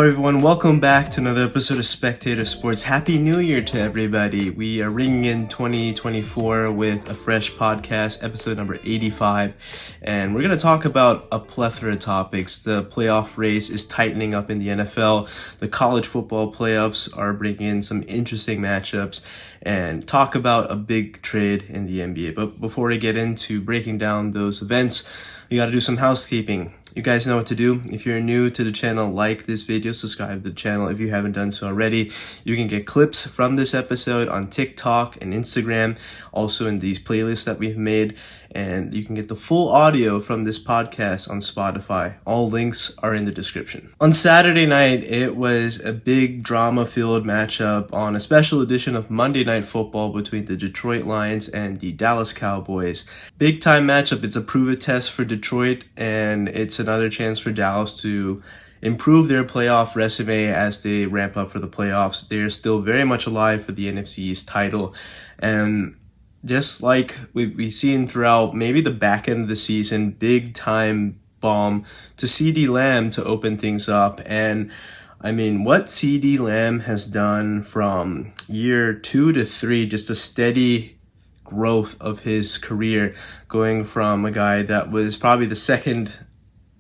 everyone, welcome back to another episode of Spectator Sports. Happy New Year to everybody. We are ringing in 2024 with a fresh podcast, episode number 85, and we're going to talk about a plethora of topics. The playoff race is tightening up in the NFL. The college football playoffs are bringing in some interesting matchups, and talk about a big trade in the NBA. But before we get into breaking down those events, you got to do some housekeeping. You guys know what to do. If you're new to the channel, like this video, subscribe to the channel if you haven't done so already. You can get clips from this episode on TikTok and Instagram, also in these playlists that we've made, and you can get the full audio from this podcast on Spotify. All links are in the description. On Saturday night, it was a big drama-filled matchup on a special edition of Monday Night Football between the Detroit Lions and the Dallas Cowboys. Big time matchup. It's a prove-it test for Detroit, and it's another chance for Dallas to improve their playoff resume as they ramp up for the playoffs. They're still very much alive for the NFC East title, and just like we've seen throughout maybe the back end of the season, big time bomb to CeeDee Lamb to open things up. And I mean, what CeeDee Lamb has done from year 2 to 3, just a steady growth of his career, going from a guy that was probably the second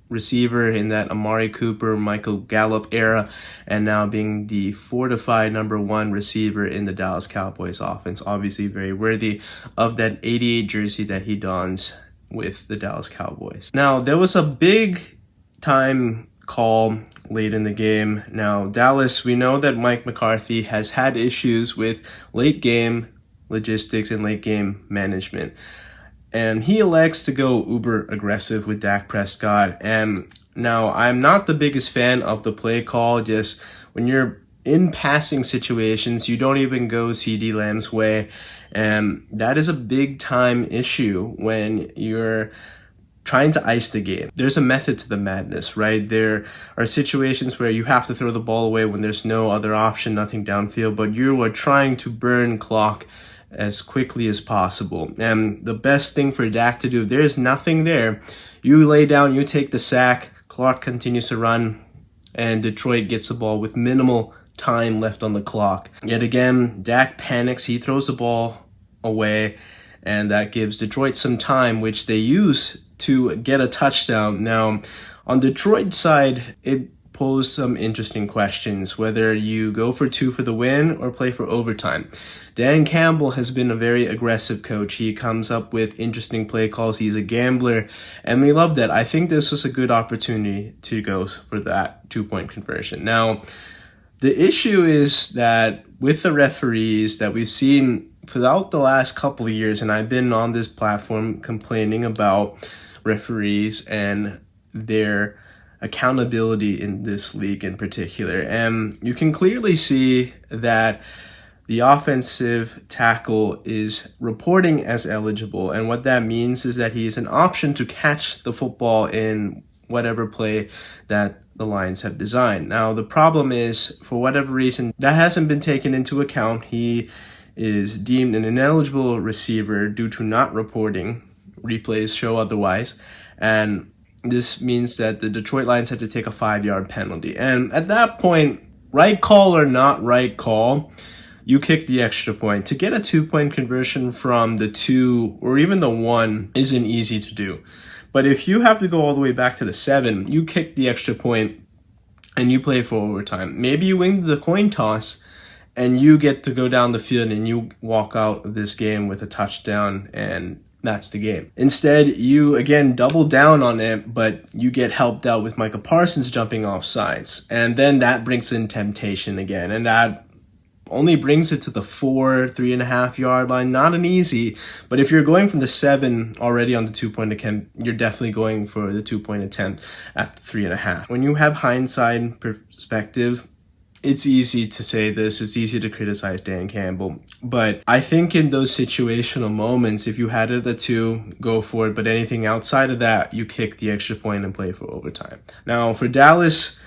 receiver in that Amari Cooper, Michael Gallup era, and now being the fortified number 1 receiver in the Dallas Cowboys offense. Obviously very worthy of that 88 jersey that he dons with the Dallas Cowboys. Now, there was a big time call late in the game. Now, Dallas, we know that Mike McCarthy has had issues with late game logistics and late game management, and he elects to go uber aggressive with Dak Prescott. And now, I'm not the biggest fan of the play call. Just when you're in passing situations, you don't even go CeeDee Lamb's way. And that is a big time issue when you're trying to ice the game. There's a method to the madness, right? There are situations where you have to throw the ball away when there's no other option, nothing downfield, but you are trying to burn clock as quickly as possible. And the best thing for Dak to do, there's nothing there. You lay down, you take the sack, clock continues to run, and Detroit gets the ball with minimal time left on the clock. Yet again, Dak panics, he throws the ball away, and that gives Detroit some time, which they use to get a touchdown. Now, on Detroit's side, it posed some interesting questions, whether you go for 2 for the win or play for overtime. Dan Campbell has been a very aggressive coach. He comes up with interesting play calls. He's a gambler, and we love that. I think this was a good opportunity to go for that 2-point conversion. Now, the issue is that with the referees that we've seen throughout the last couple of years, and I've been on this platform complaining about referees and their accountability in this league in particular, and you can clearly see that the offensive tackle is reporting as eligible, and what that means is that he is an option to catch the football in whatever play that the Lions have designed. Now, the problem is, for whatever reason, that hasn't been taken into account. He is deemed an ineligible receiver due to not reporting. Replays show otherwise, and this means that the Detroit Lions had to take a 5-yard penalty. And at that point, right call or not right call, you kick the extra point. To get a 2-point conversion from the 2 or even the 1 isn't easy to do. But if you have to go all the way back to the 7, you kick the extra point and you play for overtime. Maybe you win the coin toss and you get to go down the field and you walk out of this game with a touchdown, and that's the game. Instead, you again double down on it, but you get helped out with Micah Parsons jumping off sides. And then that brings in temptation again, and that only brings it to the 3.5 yard line. Not an easy, but if you're going from the 7 already on the 2-point attempt, you're definitely going for the 2-point attempt at the 3.5. When you have hindsight perspective, it's easy to say this, it's easy to criticize Dan Campbell, but I think in those situational moments, if you had it at the 2, go for it, but anything outside of that, you kick the extra point and play for overtime. Now, for Dallas,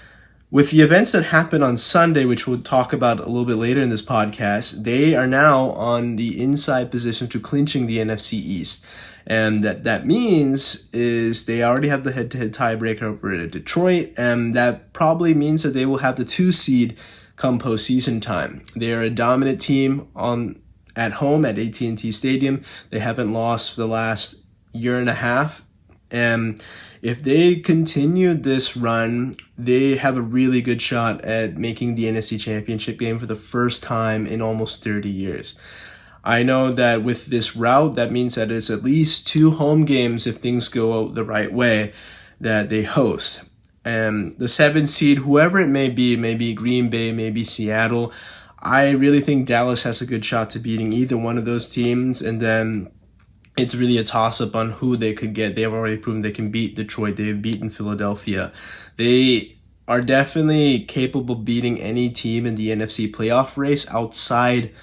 with the events that happened on Sunday, which we'll talk about a little bit later in this podcast, they are now on the inside position to clinching the NFC East. And that means is they already have the head-to-head tiebreaker over Detroit, and that probably means that they will have the 2 seed come postseason time. They are a dominant team at home at AT&T Stadium. They haven't lost for the last year and a half, and if they continue this run, they have a really good shot at making the NFC Championship game for the first time in almost 30 years. I know that with this route, that means that it's at least 2 home games if things go the right way that they host. And the 7th seed, whoever it may be Green Bay, maybe Seattle, I really think Dallas has a good shot to beating either one of those teams. And then it's really a toss-up on who they could get. They have already proven they can beat Detroit. They've beaten Philadelphia. They are definitely capable of beating any team in the NFC playoff race outside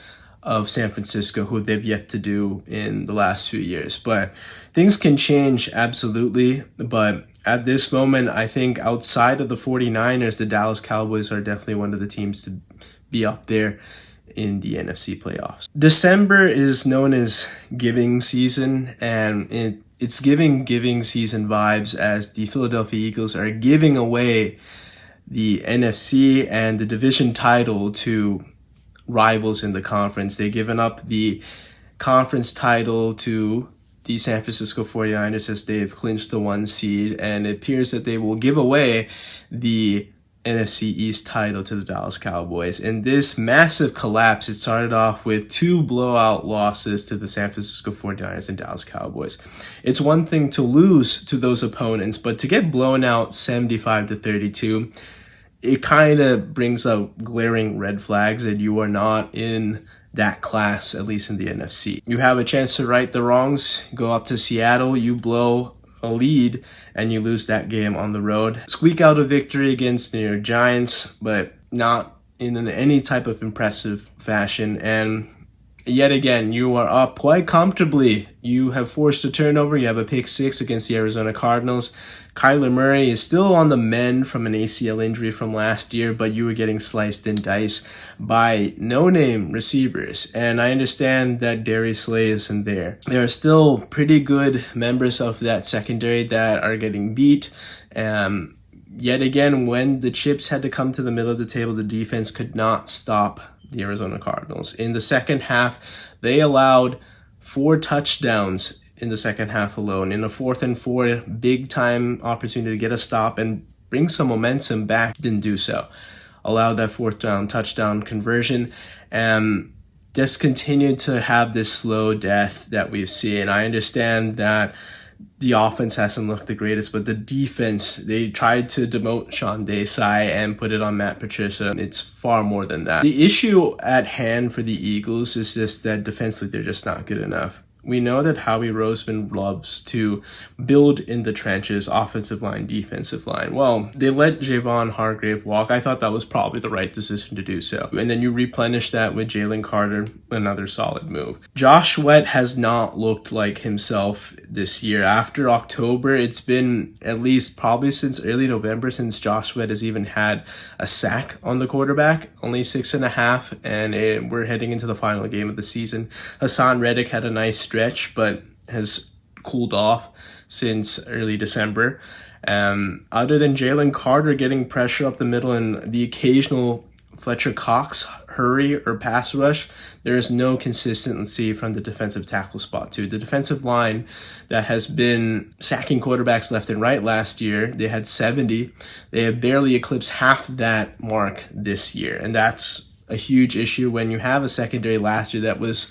of San Francisco, who they've yet to do in the last few years. But things can change, absolutely. But at this moment, I think outside of the 49ers, the Dallas Cowboys are definitely one of the teams to be up there in the NFC playoffs. December is known as giving season, and it's giving season vibes as the Philadelphia Eagles are giving away the NFC and the division title to rivals in the conference. They've given up the conference title to the San Francisco 49ers as they've clinched the 1 seed, and it appears that they will give away the NFC East title to the Dallas Cowboys. And this massive collapse, it started off with 2 blowout losses to the San Francisco 49ers and Dallas Cowboys. It's one thing to lose to those opponents, but to get blown out 75-32, it kind of brings up glaring red flags that you are not in that class, at least in the NFC. You have a chance to right the wrongs, go up to Seattle, you blow a lead, and you lose that game on the road. Squeak out a victory against the New York Giants, but not in any type of impressive fashion. And yet again, you are up quite comfortably. You have forced a turnover. You have a pick 6 against the Arizona Cardinals. Kyler Murray is still on the mend from an ACL injury from last year, but you were getting sliced and diced by no-name receivers. And I understand that Darius Slay isn't there. There are still pretty good members of that secondary that are getting beat. Yet again, when the chips had to come to the middle of the table, the defense could not stop the Arizona Cardinals. In the second half, they allowed 4 touchdowns in the second half alone. In a 4th and 4, big time opportunity to get a stop and bring some momentum back, didn't do so. Allowed that 4th down touchdown conversion and just continued to have this slow death that we've seen. I understand that the offense hasn't looked the greatest, but the defense, they tried to demote Sean Desai and put it on Matt Patricia. It's far more than that. The issue at hand for the Eagles is just that defensively, they're just not good enough. We know that Howie Roseman loves to build in the trenches, offensive line, defensive line. Well, they let Javon Hargrave walk. I thought that was probably the right decision to do so. And then you replenish that with Jalen Carter, another solid move. Josh Sweat has not looked like himself this year. After October, it's been at least probably since early November since Josh Sweat has even had a sack on the quarterback. Only 6.5, and we're heading into the final game of the season. Hassan Reddick had a nice stretch, but has cooled off since early December. Other than Jalen Carter getting pressure up the middle and the occasional Fletcher Cox hurry or pass rush, there is no consistency from the defensive tackle spot too. The defensive line that has been sacking quarterbacks left and right last year, they had 70. They have barely eclipsed half that mark this year. And that's a huge issue when you have a secondary last year that was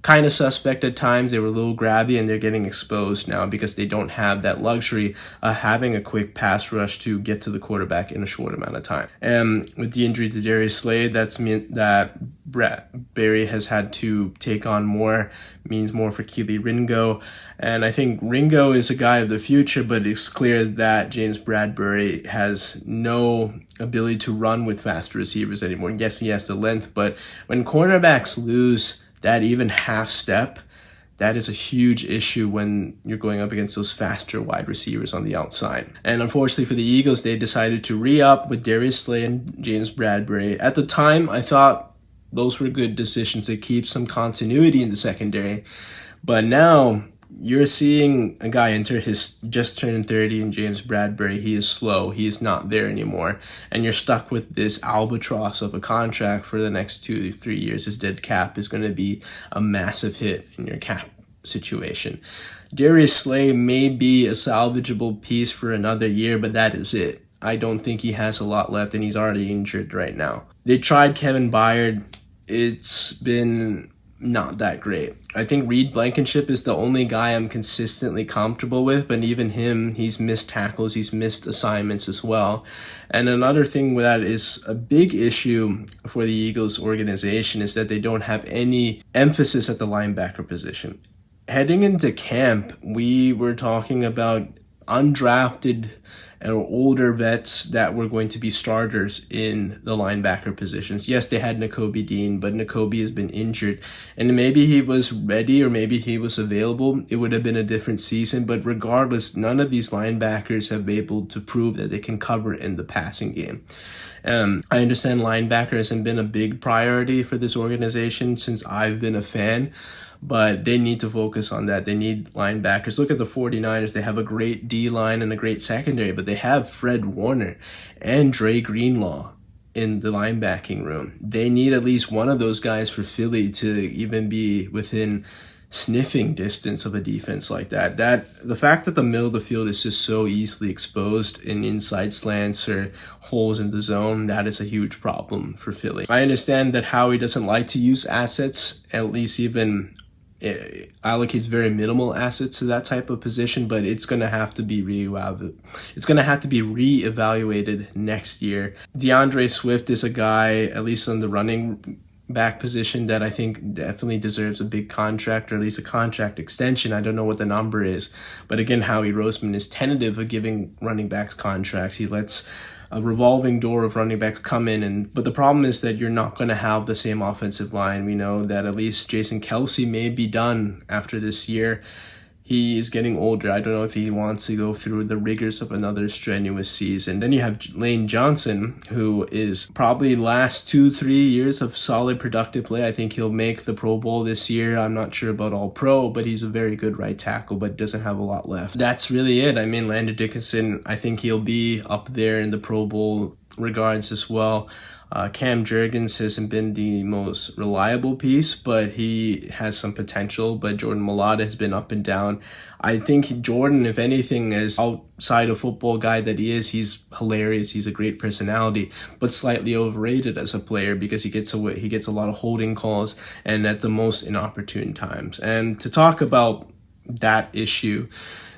kind of suspect at times. They were a little grabby, and they're getting exposed now because they don't have that luxury of having a quick pass rush to get to the quarterback in a short amount of time. And with the injury to Darius Slay, that's meant that Barry has had to take on more, means more for Keely Ringo. And I think Ringo is a guy of the future, but it's clear that James Bradbury has no ability to run with faster receivers anymore. Yes, he has the length, but when cornerbacks lose that even half step, that is a huge issue when you're going up against those faster wide receivers on the outside. And unfortunately for the Eagles, they decided to re-up with Darius Slay and James Bradbury. At the time, I thought those were good decisions to keep some continuity in the secondary. But now, You're seeing a guy enter his just turned 30 in James Bradbury. He is slow. He is not there anymore. And you're stuck with this albatross of a contract for the next 2 to 3 years. His dead cap is going to be a massive hit in your cap situation. Darius Slay may be a salvageable piece for another year, but that is it. I don't think he has a lot left, and he's already injured right now. They tried Kevin Byard. It's been not that great. I think Reed Blankenship is the only guy I'm consistently comfortable with, but even him, he's missed tackles, he's missed assignments as well. And another thing with that is a big issue for the Eagles organization is that they don't have any emphasis at the linebacker position. Heading into camp, we were talking about undrafted or older vets that were going to be starters in the linebacker positions. Yes, they had Nakobe Dean, but Nakobe has been injured. And maybe he was ready or maybe he was available. It would have been a different season. But regardless, none of these linebackers have been able to prove that they can cover in the passing game. I understand linebacker hasn't been a big priority for this organization since I've been a fan, but they need to focus on that. They need linebackers. Look at the 49ers. They have a great D-line and a great secondary, but they have Fred Warner and Dre Greenlaw in the linebacking room. They need at least one of those guys for Philly to even be within sniffing distance of a defense like that. The fact that the middle of the field is just so easily exposed in inside slants or holes in the zone, that is a huge problem for Philly. I understand that Howie doesn't like to use assets, at least even allocates very minimal assets to that type of position, but it's going to have to be reevaluated next year. DeAndre Swift is a guy, at least on the running back position, that I think definitely deserves a big contract, or at least a contract extension. I don't know what the number is, but again, Howie Roseman is tentative of giving running backs contracts. He lets a revolving door of running backs come in, but the problem is that you're not going to have the same offensive line. We know that at least Jason Kelce may be done after this year. He is getting older. I don't know if he wants to go through the rigors of another strenuous season. Then you have Lane Johnson, who is probably last 2-3 years of solid productive play. I think he'll make the Pro Bowl this year. I'm not sure about all pro, but he's a very good right tackle, but doesn't have a lot left. That's really it. I mean, Landon Dickinson, I think he'll be up there in the Pro Bowl regards as well. Cam Jurgens hasn't been the most reliable piece, but he has some potential. But Jordan Mailata has been up and down. I think Jordan, if anything, is outside of football guy that he is, he's hilarious. He's a great personality, but slightly overrated as a player because he gets a lot of holding calls and at the most inopportune times. And to talk about that issue,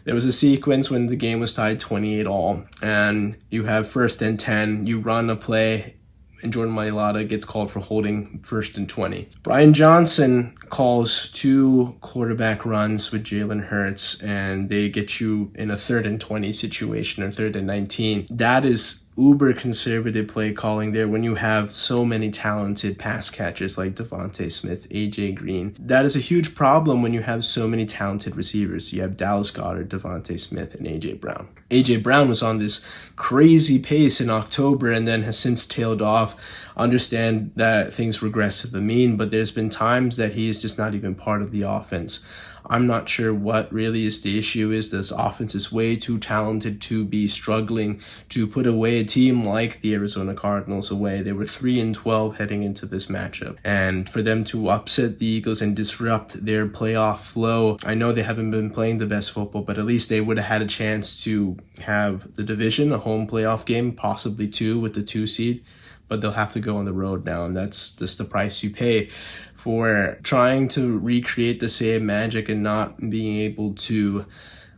there was a sequence when the game was tied 28-all, and you have 1st and 10. You run a play, and Jordan Mailata gets called for holding 1st and 20. Brian Johnson calls 2 quarterback runs with Jalen Hurts, and they get you in a 3rd and 20 situation or 3rd and 19. That is uber conservative play calling there when you have so many talented pass catchers like Devontae Smith, AJ Green. That is a huge problem when you have so many talented receivers. You have Dallas Goedert, Devontae Smith, and AJ Brown. AJ Brown was on this crazy pace in October and then has since tailed off. Understand that things regress to the mean, but there's been times that he is just not even part of the offense. I'm not sure what really is the issue is. This offense is way too talented to be struggling to put away a team like the Arizona Cardinals away. They were 3-12 heading into this matchup. And for them to upset the Eagles and disrupt their playoff flow, I know they haven't been playing the best football, but at least they would have had a chance to have the division, a home playoff game, possibly 2 with the 2 seed. But they'll have to go on the road now, and that's just the price you pay for trying to recreate the same magic and not being able to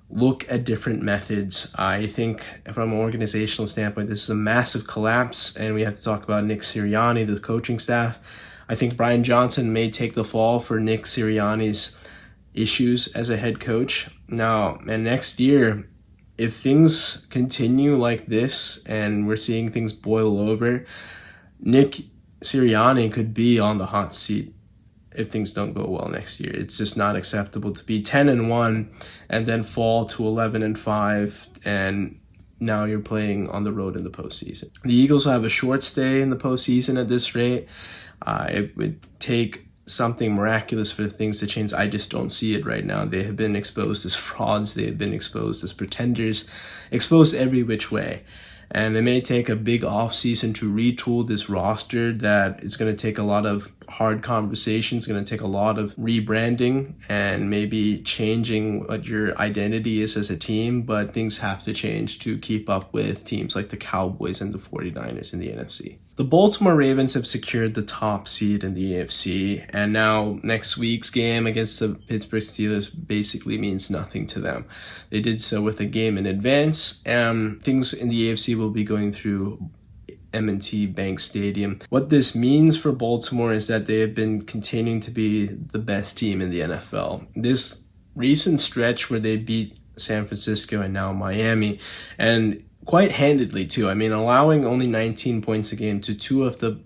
look at different methods. I think from an organizational standpoint, this is a massive collapse, and we have to talk about Nick Sirianni, the coaching staff. I think Brian Johnson may take the fall for Nick Sirianni's issues as a head coach. Now, and next year, if things continue like this and we're seeing things boil over, Nick Sirianni could be on the hot seat if things don't go well next year. It's just not acceptable to be 10-1 and then fall to 11-5, and now you're playing on the road in the postseason. The Eagles will have a short stay in the postseason at this rate. It would take something miraculous for things to change. I just don't see it right now. They have been exposed as frauds. They have been exposed as pretenders, exposed every which way. And it may take a big offseason to retool this roster that is going to take a lot of hard conversations, going to take a lot of rebranding and maybe changing what your identity is as a team. But things have to change to keep up with teams like the Cowboys and the 49ers in the NFC. The Baltimore Ravens have secured the top seed in the AFC, and now next week's game against the Pittsburgh Steelers basically means nothing to them. They did so with a game in advance, and things in the AFC will be going through M&T Bank Stadium. What this means for Baltimore is that they have been continuing to be the best team in the NFL. This recent stretch where they beat San Francisco and now Miami, and quite handedly too. I mean, allowing only 19 points a game to two of the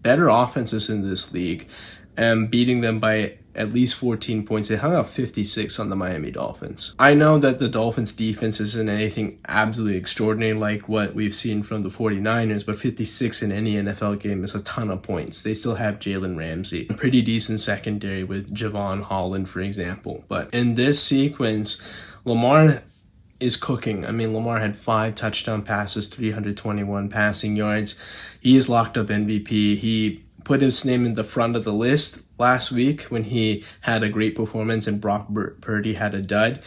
better offenses in this league and beating them by at least 14 points. They hung up 56 on the Miami Dolphins. I know that the Dolphins defense isn't anything absolutely extraordinary like what we've seen from the 49ers, but 56 in any NFL game is a ton of points. They still have Jalen Ramsey, a pretty decent secondary with Javon Holland, for example. But in this sequence, Lamar is cooking. I mean, Lamar had 5 touchdown passes, 321 passing yards. He is locked up MVP. He put his name in the front of the list last week when he had a great performance and Brock Purdy had a dud.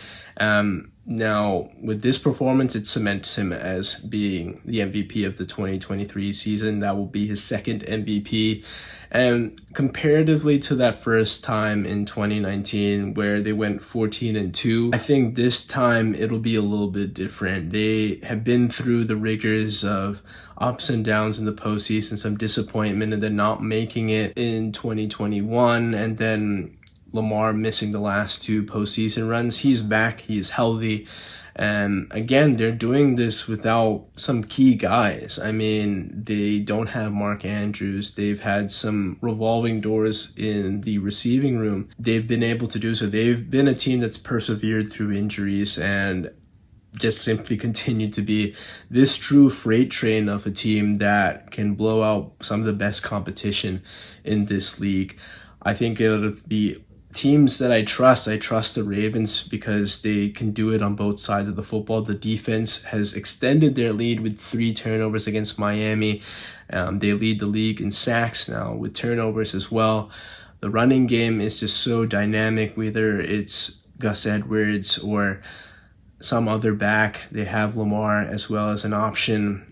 Now, with this performance, it cements him as being the MVP of the 2023 season. That will be his second MVP. And comparatively to that first time in 2019 where they went 14-2, I think this time it'll be a little bit different. They have been through the rigors of ups and downs in the postseason, some disappointment, and then not making it in 2021, and then Lamar missing the last 2 postseason runs. He's back. He's healthy. And again, they're doing this without some key guys. I mean, they don't have Mark Andrews. They've had some revolving doors in the receiving room. They've been able to do so. They've been a team that's persevered through injuries and just simply continued to be this true freight train of a team that can blow out some of the best competition in this league. I think out of the teams that I trust the Ravens because they can do it on both sides of the football. The defense has extended their lead with 3 turnovers against Miami. They lead the league in sacks now with turnovers as well. The running game is just so dynamic, whether it's Gus Edwards or some other back. They have Lamar as well as an option.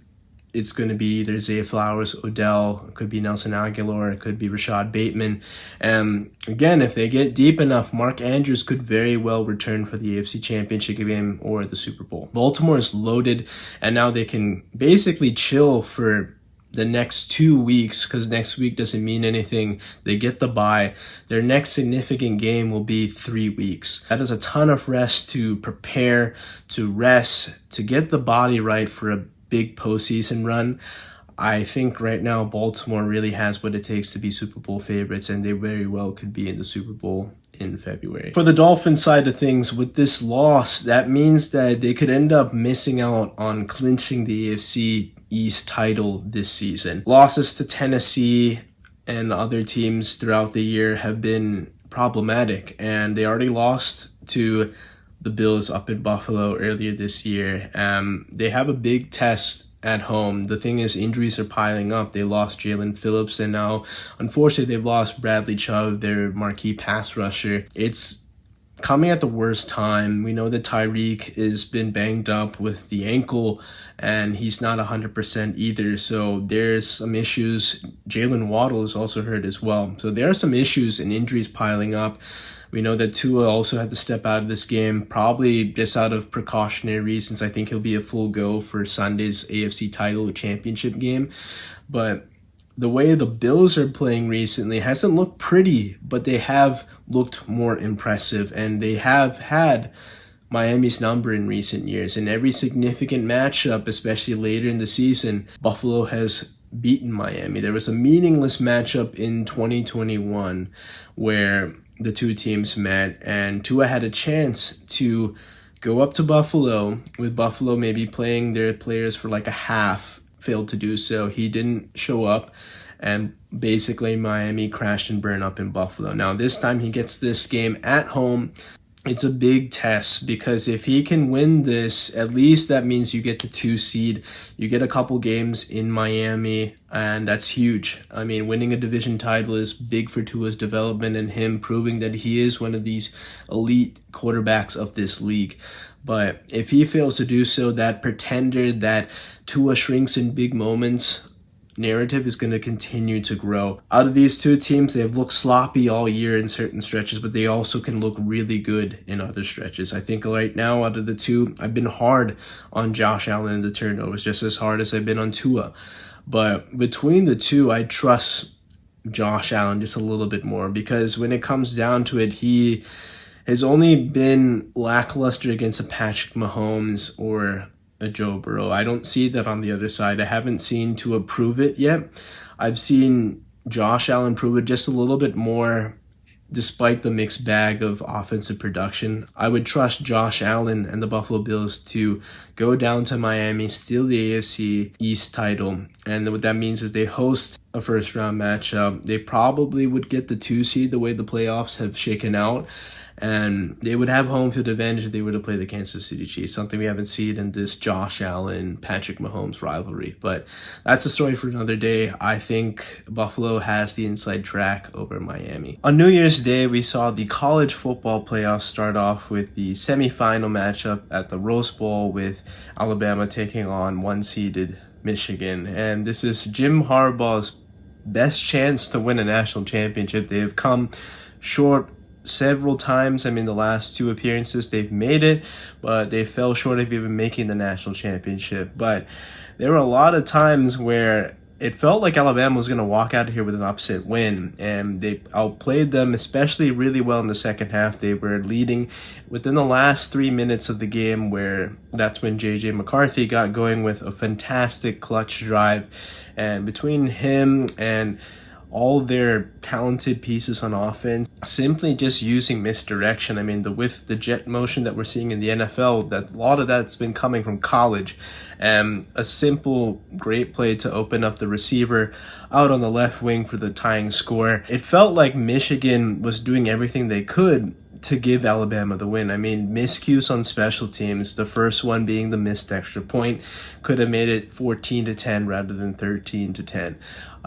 It's going to be either Zay Flowers, Odell, it could be Nelson Aguilar, it could be Rashad Bateman. And again, if they get deep enough, Mark Andrews could very well return for the AFC Championship game or the Super Bowl. Baltimore is loaded, and now they can basically chill for the next 2 weeks because next week doesn't mean anything. They get the bye. Their next significant game will be 3 weeks. That is a ton of rest to prepare, to rest, to get the body right for a big postseason run. I think right now Baltimore really has what it takes to be Super Bowl favorites, and they very well could be in the Super Bowl in February. For the Dolphins side of things, with this loss, that means that they could end up missing out on clinching the AFC East title this season. Losses to Tennessee and other teams throughout the year have been problematic, and they already lost to the Bills up in Buffalo earlier this year. They have a big test at home. The thing is, injuries are piling up. They lost Jalen Phillips, and now, unfortunately, they've lost Bradley Chubb, their marquee pass rusher. It's coming at the worst time. We know that Tyreek has been banged up with the ankle, and he's not 100% either. So there's some issues. Jalen Waddle is also hurt as well. So there are some issues and injuries piling up. We know that Tua also had to step out of this game, probably just out of precautionary reasons. I think he'll be a full go for Sunday's AFC title championship game. But the way the Bills are playing recently hasn't looked pretty, but they have looked more impressive, and they have had Miami's number in recent years. In every significant matchup, especially later in the season, Buffalo has beaten Miami. There was a meaningless matchup in 2021 where the two teams met, and Tua had a chance to go up to Buffalo, with Buffalo maybe playing their players for like a half, failed to do so. He didn't show up, and basically Miami crashed and burned up in Buffalo. Now this time he gets this game at home. It's a big test because if he can win this, at least that means you get the 2 seed. You get a couple games in Miami, and that's huge. I mean, winning a division title is big for Tua's development and him proving that he is one of these elite quarterbacks of this league. But if he fails to do so, that pretender that Tua shrinks in big moments narrative is going to continue to grow. Out of these 2 teams, they've looked sloppy all year in certain stretches, but they also can look really good in other stretches. I think right now, out of the 2, I've been hard on Josh Allen in the turnovers, just as hard as I've been on Tua. But between the 2, I trust Josh Allen just a little bit more, because when it comes down to it, he has only been lackluster against a Patrick Mahomes or a Joe Burrow. I don't see that on the other side. I haven't seen Tua prove it yet. I've seen Josh Allen prove it just a little bit more despite the mixed bag of offensive production. I would trust Josh Allen and the Buffalo Bills to go down to Miami, steal the AFC East title. And what that means is they host a first round matchup. They probably would get the 2 seed the way the playoffs have shaken out. And they would have home field advantage if they were to play the Kansas City Chiefs, something we haven't seen in this Josh Allen, Patrick Mahomes rivalry. But that's a story for another day. I think Buffalo has the inside track over Miami. On New Year's Day, we saw the college football playoffs start off with the semifinal matchup at the Rose Bowl with Alabama taking on 1-seeded Michigan. And this is Jim Harbaugh's best chance to win a national championship. They have come short several times. I mean, the last 2 appearances they've made it, but they fell short of even making the national championship. But there were a lot of times where it felt like Alabama was going to walk out of here with an upset win, and they outplayed them, especially really well in the second half. They were leading within the last 3 minutes of the game, where that's when J.J. McCarthy got going with a fantastic clutch drive. And between him and all their talented pieces on offense, simply just using misdirection. I mean, with the jet motion that we're seeing in the NFL, that a lot of that's been coming from college. And a simple, great play to open up the receiver out on the left wing for the tying score. It felt like Michigan was doing everything they could to give Alabama the win. I mean, miscues on special teams, the first one being the missed extra point, could have made it 14-10 rather than 13-10.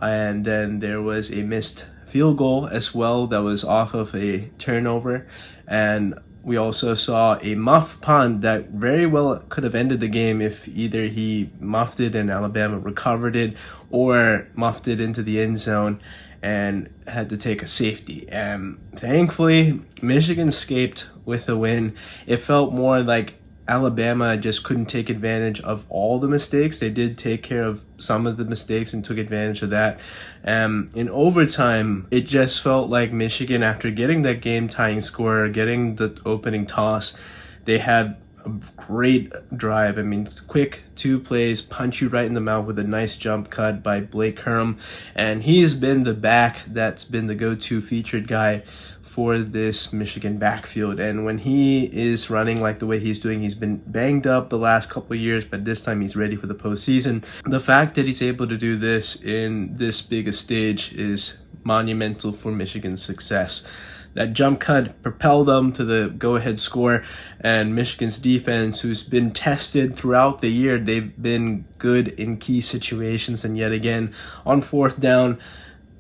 And then there was a missed field goal as well that was off of a turnover. And we also saw a muff punt that very well could have ended the game if either he muffed it and Alabama recovered it, or muffed it into the end zone and had to take a safety. And thankfully, Michigan escaped with a win. It felt more like Alabama just couldn't take advantage of all the mistakes. They did take care of some of the mistakes and took advantage of that. In overtime, it just felt like Michigan, after getting that game-tying score, getting the opening toss, they had a great drive. I mean, quick 2 plays, punch you right in the mouth with a nice jump cut by Blake Herm. And he's been the back that's been the go-to featured guy for this Michigan backfield. And when he is running like the way he's doing, he's been banged up the last couple of years, but this time he's ready for the postseason. The fact that he's able to do this in this big a stage is monumental for Michigan's success. That jump cut propelled them to the go-ahead score, and Michigan's defense, who's been tested throughout the year, they've been good in key situations, and yet again, on 4th down,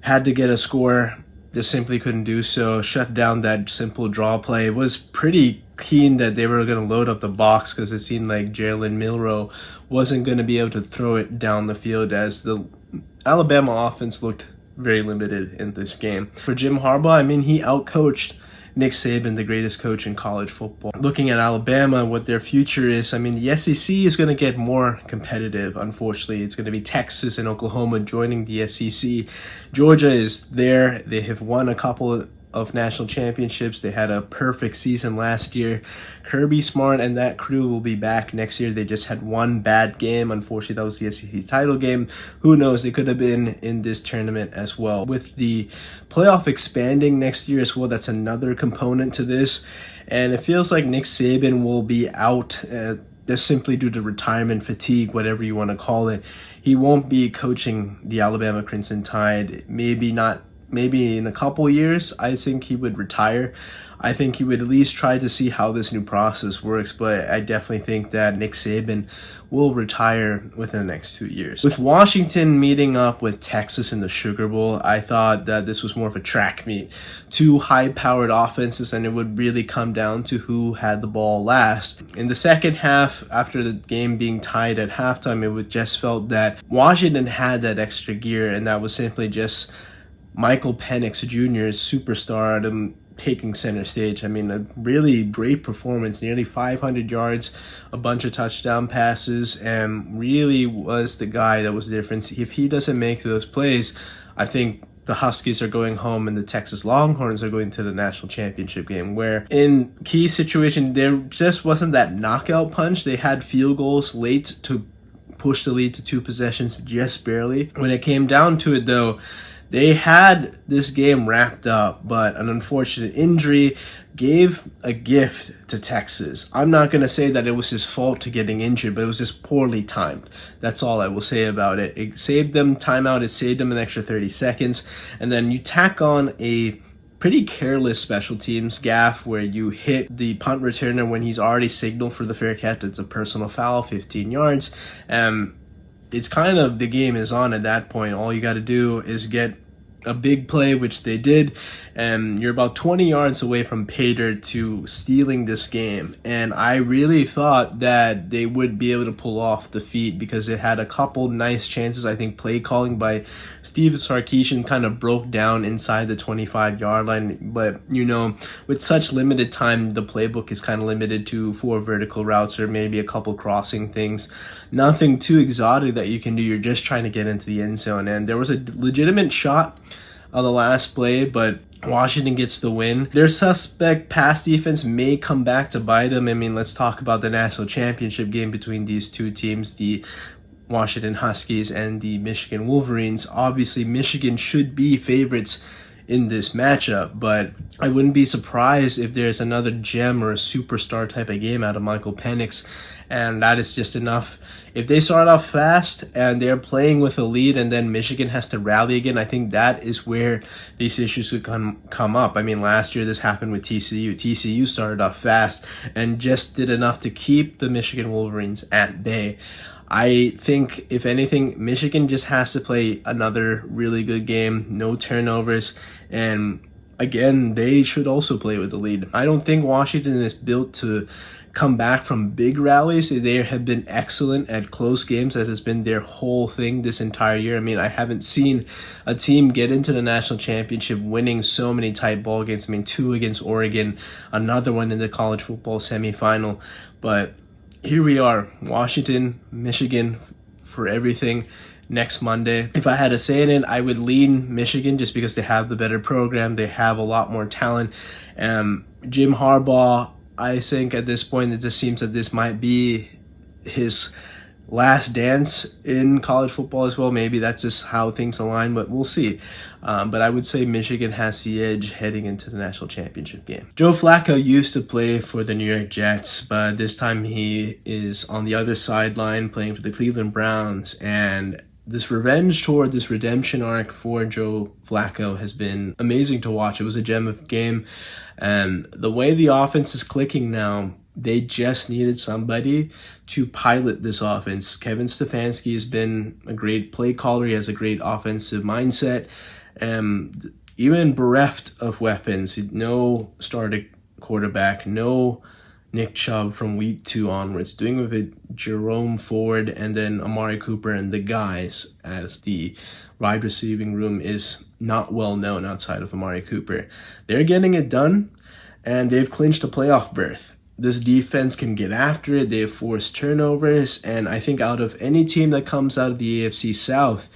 had to get a score, just simply couldn't do so. Shut down that simple draw play. It was pretty keen that they were going to load up the box, because it seemed like Jalen Milroe wasn't going to be able to throw it down the field, as the Alabama offense looked very limited in this game. For Jim Harbaugh, I mean, he outcoached Nick Saban, the greatest coach in college football. Looking at Alabama, what their future is, I mean, the SEC is going to get more competitive, unfortunately. It's going to be Texas and Oklahoma joining the SEC. Georgia is there. They have won a couple of national championships. They had a perfect season last year. Kirby Smart and that crew will be back next year. They just had one bad game. Unfortunately, that was the SEC title game. Who knows? They could have been in this tournament as well. With the playoff expanding next year as well, that's another component to this. And it feels like Nick Saban will be out just simply due to retirement fatigue, whatever you want to call it. He won't be coaching the Alabama Crimson Tide. Maybe in a couple years, I think he would retire. I think he would at least try to see how this new process works, but I definitely think that Nick Saban will retire within the next 2 years. With Washington meeting up with Texas in the Sugar Bowl, I thought that this was more of a track meet. Two high-powered offenses, and it would really come down to who had the ball last. In the second half, after the game being tied at halftime, it would just felt that Washington had that extra gear, and that was simply just Michael Penix Jr.'s superstar taking center stage. I mean, a really great performance, nearly 500 yards, a bunch of touchdown passes, and really was the guy that was the difference. If he doesn't make those plays, I think the Huskies are going home and the Texas Longhorns are going to the national championship game, where in key situation, there just wasn't that knockout punch. They had field goals late to push the lead to 2 possessions, just barely. When it came down to it, though, they had this game wrapped up, but an unfortunate injury gave a gift to Texas. I'm not going to say that it was his fault to getting injured, but it was just poorly timed. That's all I will say about it. It saved them timeout. It saved them an extra 30 seconds. And then you tack on a pretty careless special teams gaff where you hit the punt returner when he's already signaled for the fair catch. It's a personal foul, 15 yards. It's kind of, the game is on at that point. All you got to do is get a big play, which they did, and you're about 20 yards away from Pater to stealing this game. And I really thought that they would be able to pull off the feat because it had a couple nice chances. I think play calling by Steve Sarkisian kind of broke down inside the 25-yard line. But, you know, with such limited time, the playbook is kind of limited to 4 vertical routes or maybe a couple crossing things. Nothing too exotic that you can do. You're just trying to get into the end zone. And there was a legitimate shot on the last play, but Washington gets the win. Their suspect pass defense may come back to bite them. I mean, let's talk about the national championship game between these two teams, the Washington Huskies and the Michigan Wolverines. Obviously, Michigan should be favorites in this matchup, but I wouldn't be surprised if there's another gem or a superstar type of game out of Michael Penix, and that is just enough. If they start off fast and they're playing with a lead and then Michigan has to rally again, I think that is where these issues could come up. I mean, last year this happened with TCU. TCU started off fast and just did enough to keep the Michigan Wolverines at bay. I think, if anything, Michigan just has to play another really good game, no turnovers, and again, they should also play with the lead. I don't think Washington is built to come back from big rallies. They have been excellent at close games. That has been their whole thing this entire year. I mean, I haven't seen a team get into the national championship winning so many tight ball games. I mean, 2 against Oregon, another one in the college football semifinal, but here we are, Washington, Michigan for everything next Monday. If I had to say it, I would lean Michigan just because they have the better program. They have a lot more talent. Jim Harbaugh, I think at this point, it just seems that this might be his last dance in college football as well. Maybe that's just how things align, but we'll see. But I would say Michigan has the edge heading into the national championship game. Joe Flacco used to play for the New York Jets, but this time he is on the other sideline playing for the Cleveland Browns. And this revenge tour, this redemption arc for Joe Flacco has been amazing to watch. It was a gem of a game. And the way the offense is clicking now, they just needed somebody to pilot this offense. Kevin Stefanski has been a great play caller. He has a great offensive mindset. Even bereft of weapons, no starting quarterback, no Nick Chubb from week 2 onwards, doing with it Jerome Ford and then Amari Cooper and the guys, as the wide receiving room is not well known outside of Amari Cooper. They're getting it done, and they've clinched a playoff berth. This defense can get after it. They have forced turnovers, and I think out of any team that comes out of the AFC South,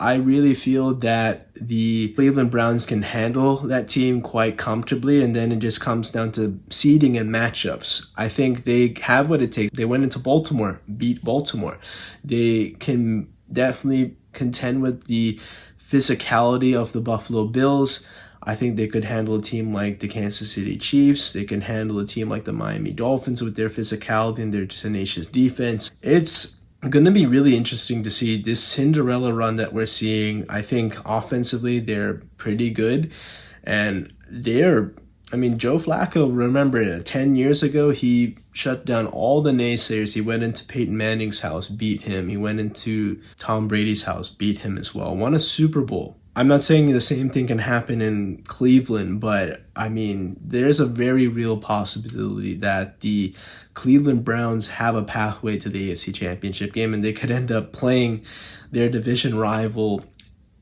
I really feel that the Cleveland Browns can handle that team quite comfortably, and then it just comes down to seeding and matchups. I think they have what it takes. They went into Baltimore, beat Baltimore. They can definitely contend with the physicality of the Buffalo Bills. I think they could handle a team like the Kansas City Chiefs. They can handle a team like the Miami Dolphins with their physicality and their tenacious defense. It's going to be really interesting to see this Cinderella run that we're seeing. I think offensively they're pretty good, and Joe Flacco, remember 10 years ago, he shut down all the naysayers. He went into Peyton Manning's house, beat him. He went into Tom Brady's house, beat him as well. Won a Super Bowl. I'm not saying the same thing can happen in Cleveland, but there's a very real possibility that the Cleveland Browns have a pathway to the AFC Championship game, and they could end up playing their division rival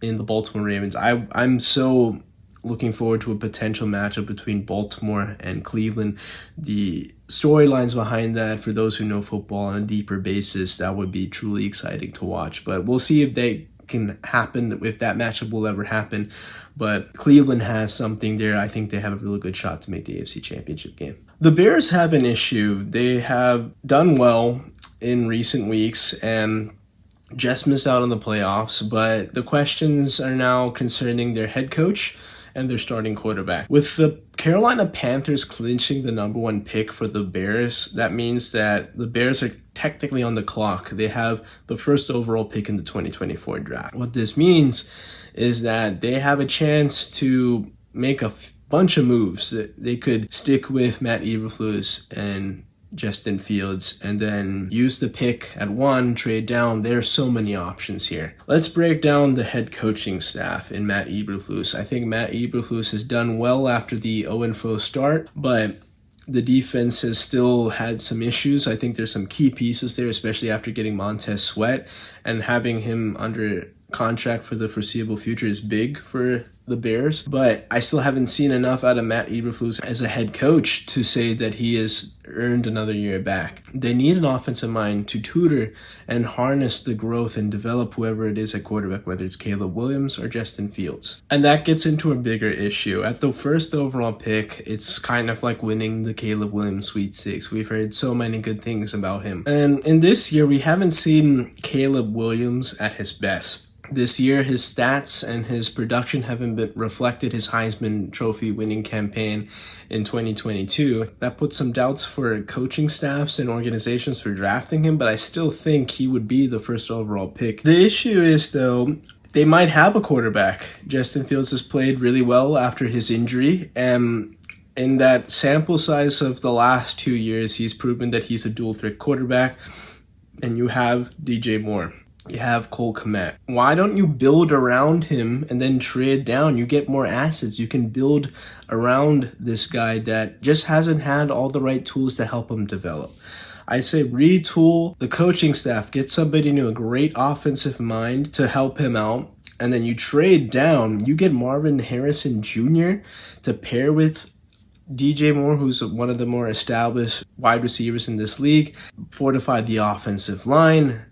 in the Baltimore Ravens. I'm so looking forward to a potential matchup between Baltimore and Cleveland. The storylines behind that, for those who know football on a deeper basis, that would be truly exciting to watch. But we'll see if they can happen, if that matchup will ever happen. But Cleveland has something there. I think they have a really good shot to make the AFC Championship game. The Bears have an issue. They have done well in recent weeks and just missed out on the playoffs, but the questions are now concerning their head coach and their starting quarterback. With the Carolina Panthers clinching the number 1 pick for the Bears, that means that the Bears are technically on the clock. They have the first overall pick in the 2024 draft. What this means is that they have a chance to make a bunch of moves. They could stick with Matt Eberflus and Justin Fields and then use the pick at 1, trade down. There are so many options here. Let's break down the head coaching staff in Matt Eberflus. I think Matt Eberflus has done well after the 0-4 start, but the defense has still had some issues. I think there's some key pieces there, especially after getting Montez Sweat, and having him under contract for the foreseeable future is big for the Bears. But I still haven't seen enough out of Matt Eberflus as a head coach to say that he has earned another year back. They need an offensive mind to tutor and harness the growth and develop whoever it is at quarterback, whether it's Caleb Williams or Justin Fields. And that gets into a bigger issue. At the first overall pick, it's kind of like winning the Caleb Williams sweepstakes. We've heard so many good things about him. And in this year, we haven't seen Caleb Williams at his best. This year, his stats and his production haven't been reflected his Heisman Trophy winning campaign in 2022. That puts some doubts for coaching staffs and organizations for drafting him, but I still think he would be the first overall pick. The issue is, though, they might have a quarterback. Justin Fields has played really well after his injury, and in that sample size of the last 2 years, he's proven that he's a dual threat quarterback, and you have DJ Moore. You have Cole Kmet. Why don't you build around him and then trade down? You get more assets. You can build around this guy that just hasn't had all the right tools to help him develop. I say retool the coaching staff. Get somebody new, a great offensive mind to help him out. And then you trade down. You get Marvin Harrison Jr. to pair with DJ Moore, who's one of the more established wide receivers in this league. Fortify the offensive line.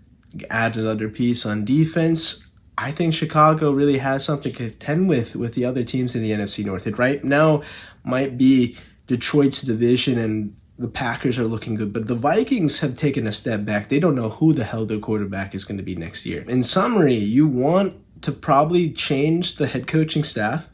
Add another piece on defense. I think Chicago really has something to contend with the other teams in the NFC North. It right now might be Detroit's division and the Packers are looking good, but the Vikings have taken a step back. They don't know who the hell their quarterback is going to be next year. In summary, you want to probably change the head coaching staff,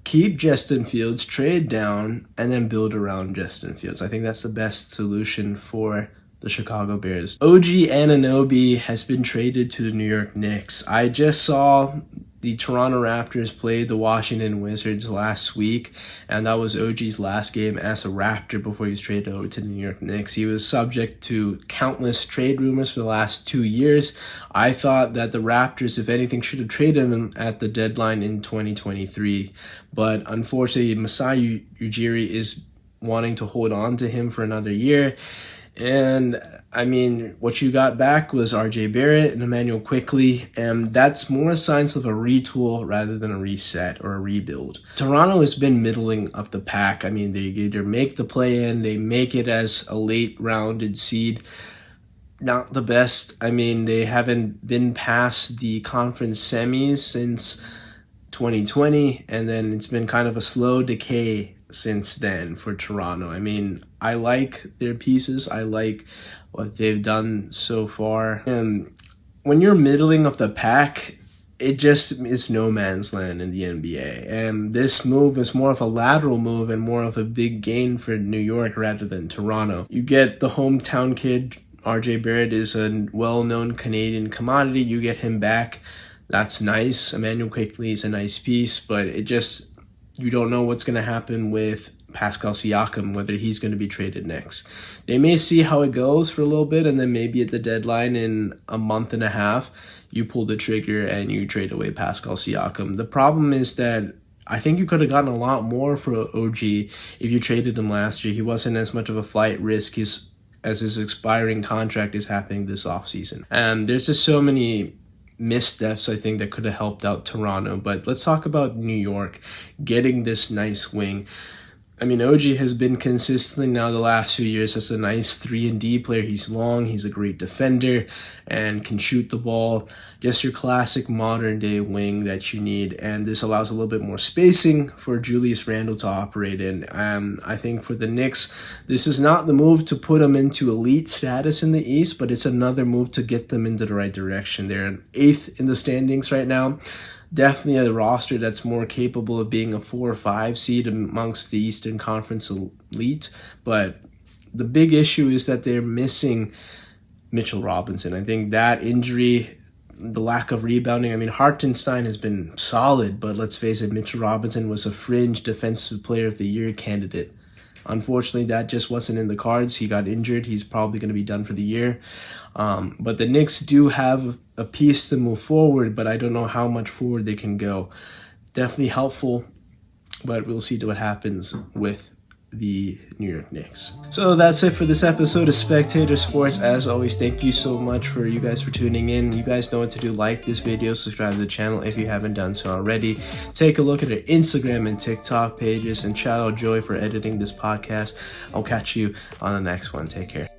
keep Justin Fields, trade down, and then build around Justin Fields. I think that's the best solution for the Chicago Bears. OG Anunouby has been traded to the New York Knicks. I just saw the Toronto Raptors play the Washington Wizards last week, and that was OG's last game as a Raptor before he was traded over to the New York Knicks. He was subject to countless trade rumors for the last 2 years. I thought that the Raptors, if anything, should have traded him at the deadline in 2023, but unfortunately, Masai Ujiri is wanting to hold on to him for another year. And what you got back was RJ Barrett and Emmanuel Quickley, and that's more signs of a retool rather than a reset or a rebuild. Toronto has been middling of the pack. They either make the play-in, they make it as a late rounded seed. Not the best. They haven't been past the conference semis since 2020, and then it's been kind of a slow decay since then for Toronto. I like their pieces. I like what they've done so far. And when you're middling of the pack, it just is no man's land in the NBA. And this move is more of a lateral move and more of a big gain for New York rather than Toronto. You get the hometown kid, RJ Barrett is a well-known Canadian commodity. You get him back. That's nice. Emmanuel Quickley is a nice piece, but you don't know what's going to happen with Pascal Siakam, whether he's going to be traded next. They may see how it goes for a little bit, and then maybe at the deadline in a month and a half, you pull the trigger and you trade away Pascal Siakam. The problem is that I think you could have gotten a lot more for OG if you traded him last year. He wasn't as much of a flight risk as his expiring contract is happening this offseason. And there's just so many missteps, I think, that could have helped out Toronto. But let's talk about New York getting this nice wing. I mean, OG has been consistently now the last few years as a nice 3-and-D player. He's long, he's a great defender, and can shoot the ball. Just your classic modern-day wing that you need, and this allows a little bit more spacing for Julius Randle to operate in. I think for the Knicks, this is not the move to put them into elite status in the East, but it's another move to get them into the right direction. They're 8th in the standings right now. Definitely a roster that's more capable of being a 4 or 5 seed amongst the Eastern Conference elite. But the big issue is that they're missing Mitchell Robinson. I think that injury, the lack of rebounding, I mean, Hartenstein has been solid, but let's face it, Mitchell Robinson was a fringe Defensive Player of the Year candidate. Unfortunately, that just wasn't in the cards. He got injured. He's probably going to be done for the year. But the Knicks do have a piece to move forward, but I don't know how much forward they can go. Definitely helpful, but we'll see what happens with the New York Knicks. So that's it for this episode of Spectator Sports. As always, thank you so much for you guys for tuning in. You guys know what to do. Like this video, subscribe to the channel if you haven't done so already. Take a look at our Instagram and TikTok pages, and shout out Joy for editing this podcast. I'll catch you on the next one. Take care.